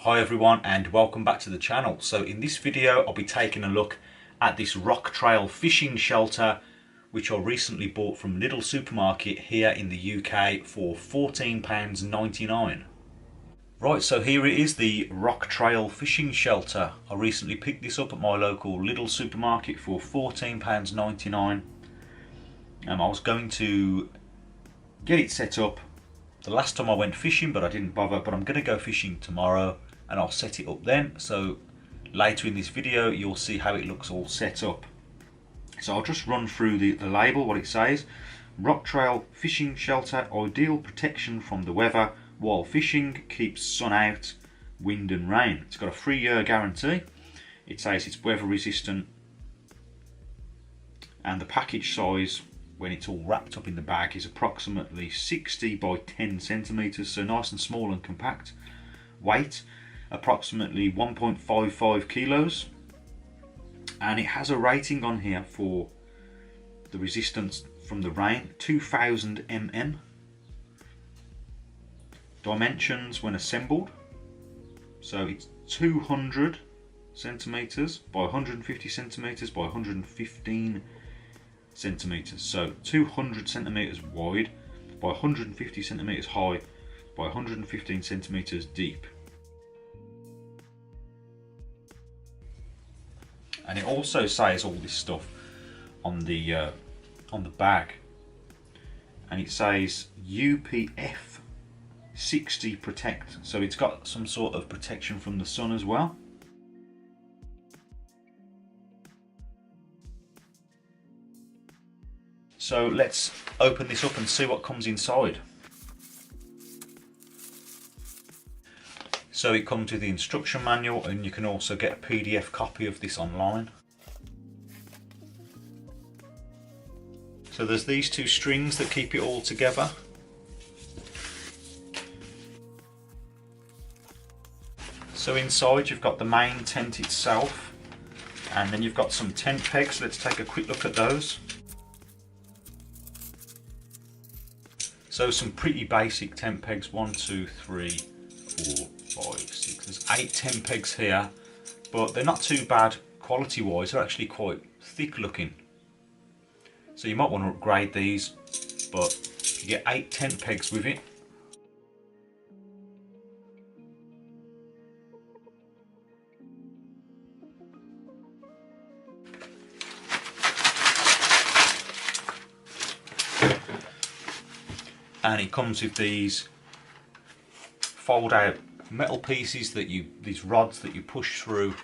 Hi everyone and welcome back to the channel. So in this video I'll be taking a look at this Rocktrail fishing shelter which I recently bought from Lidl supermarket here in the UK for £14.99. Right, so here it is, the Rocktrail fishing shelter. I recently picked this up at my local Lidl supermarket for £14.99. I was going to get it set up the last time I went fishing, but I didn't bother. But I'm going to go fishing tomorrow and I'll set it up then. So later in this video you'll see how it looks all set up. So I'll just run through the label, what it says. Rocktrail fishing shelter, ideal protection from the weather while fishing, keeps sun out, wind and rain. It's got a 3-year guarantee. It says it's weather resistant, and the package size when it's all wrapped up in the bag is approximately 60 by 10 centimeters, so nice and small and compact. Weight approximately 1.55 kilos, and it has a rating on here for the resistance from the rain, 2000 mm. Dimensions when assembled, so it's 200 centimeters by 150 centimeters by 115 centimeters, so 200 centimeters wide by 150 centimeters high by 115 centimeters deep. And it also says all this stuff on the bag, and it says UPF 60 protect, so it's got some sort of protection from the sun as well. So let's open this up and see what comes inside. So it comes with the instruction manual, and you can also get a PDF copy of this online. So there's these two strings that keep it all together. So inside you've got the main tent itself, and then you've got some tent pegs. Let's take a quick look at those. So some pretty basic tent pegs, 1, 2, 3, 4, 5, 6. There's 8 tent pegs here, but they're not too bad quality wise. They're actually quite thick looking. So you might want to upgrade these, but you get 8 tent pegs with it. And it comes with these fold out metal pieces that these rods that you push through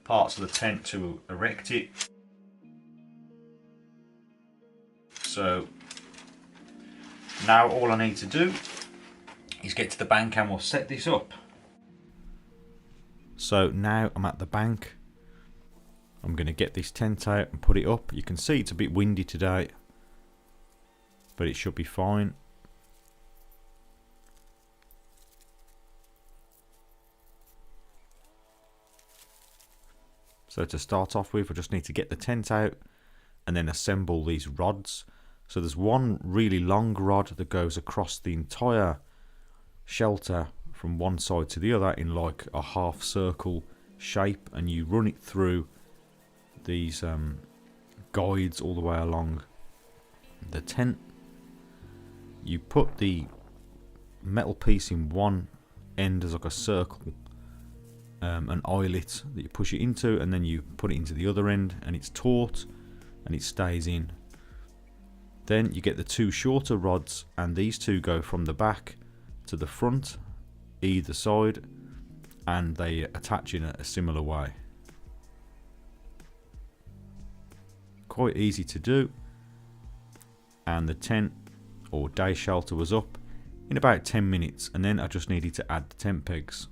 parts of the tent to erect it. So now all I need to do is get to the bank and we'll set this up. So now I'm at the bank. I'm going to get this tent out and put it up. You can see it's a bit windy today, but it should be fine. So to start off with, I just need to get the tent out and then assemble these rods. So there's one really long rod that goes across the entire shelter from one side to the other in like a half circle shape, and you run it through these guides all the way along the tent. You put the metal piece in one end as like a circle, an eyelet that you push it into, and then you put it into the other end and it's taut and it stays in. Then you get the two shorter rods, and these two go from the back to the front either side, and they attach in a similar way. Quite easy to do, and the tent or day shelter was up in about 10 minutes, and then I just needed to add the tent pegs.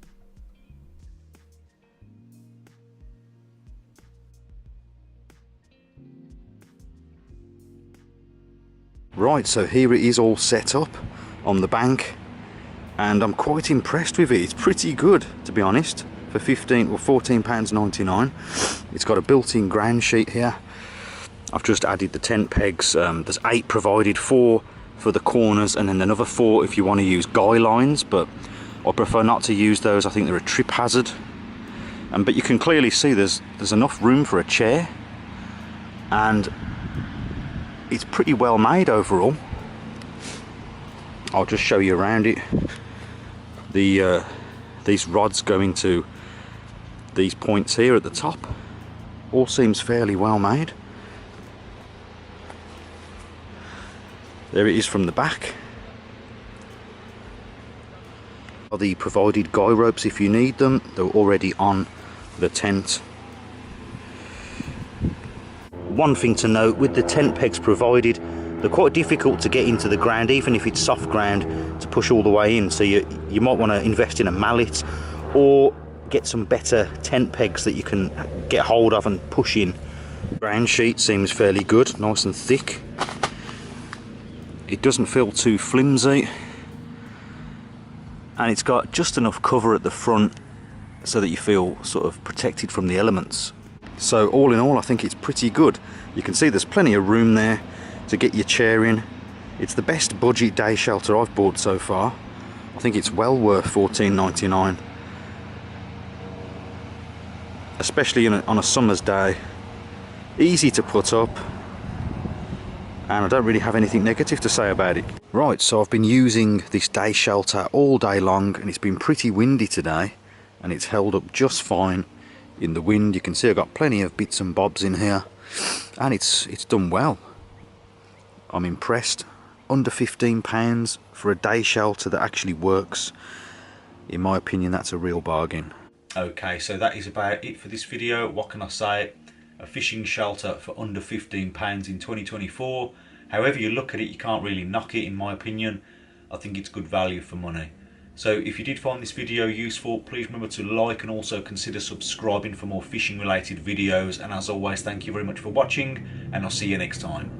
Right, so here it is all set up on the bank, and I'm quite impressed with it. It's pretty good, to be honest, for £14.99. It's got a built-in ground sheet here. I've just added the tent pegs. There's 8 provided, 4 for the corners and then another 4 if you want to use guy lines, but I prefer not to use those. I think they're a trip hazard. But you can clearly see there's enough room for a chair, and it's pretty well made overall. I'll just show you around it. These rods go into these points here at the top. All seems fairly well made. There it is from the back. The provided guy ropes if you need them. They're already on the tent. One thing to note, with the tent pegs provided, they're quite difficult to get into the ground, even if it's soft ground, to push all the way in. So you might want to invest in a mallet or get some better tent pegs that you can get hold of and push in. Ground sheet seems fairly good, nice and thick. It doesn't feel too flimsy, and it's got just enough cover at the front so that you feel sort of protected from the elements. So all in all, I think it's pretty good. You can see there's plenty of room there to get your chair in. It's the best budget day shelter I've bought so far. I think it's well worth $14.99, especially on a summer's day. Easy to put up, and I don't really have anything negative to say about it. Right, so I've been using this day shelter all day long, and it's been pretty windy today, and it's held up just fine in the wind. You can see I've got plenty of bits and bobs in here, and it's done well. I'm impressed. Under £15 for a day shelter that actually works. In my opinion, that's a real bargain. Okay, so that is about it for this video. What can I say? A fishing shelter for under £15 in 2024. However you look at it, you can't really knock it, in my opinion. I think it's good value for money. So if you did find this video useful, please remember to like and also consider subscribing for more fishing related videos. And as always, thank you very much for watching, and I'll see you next time.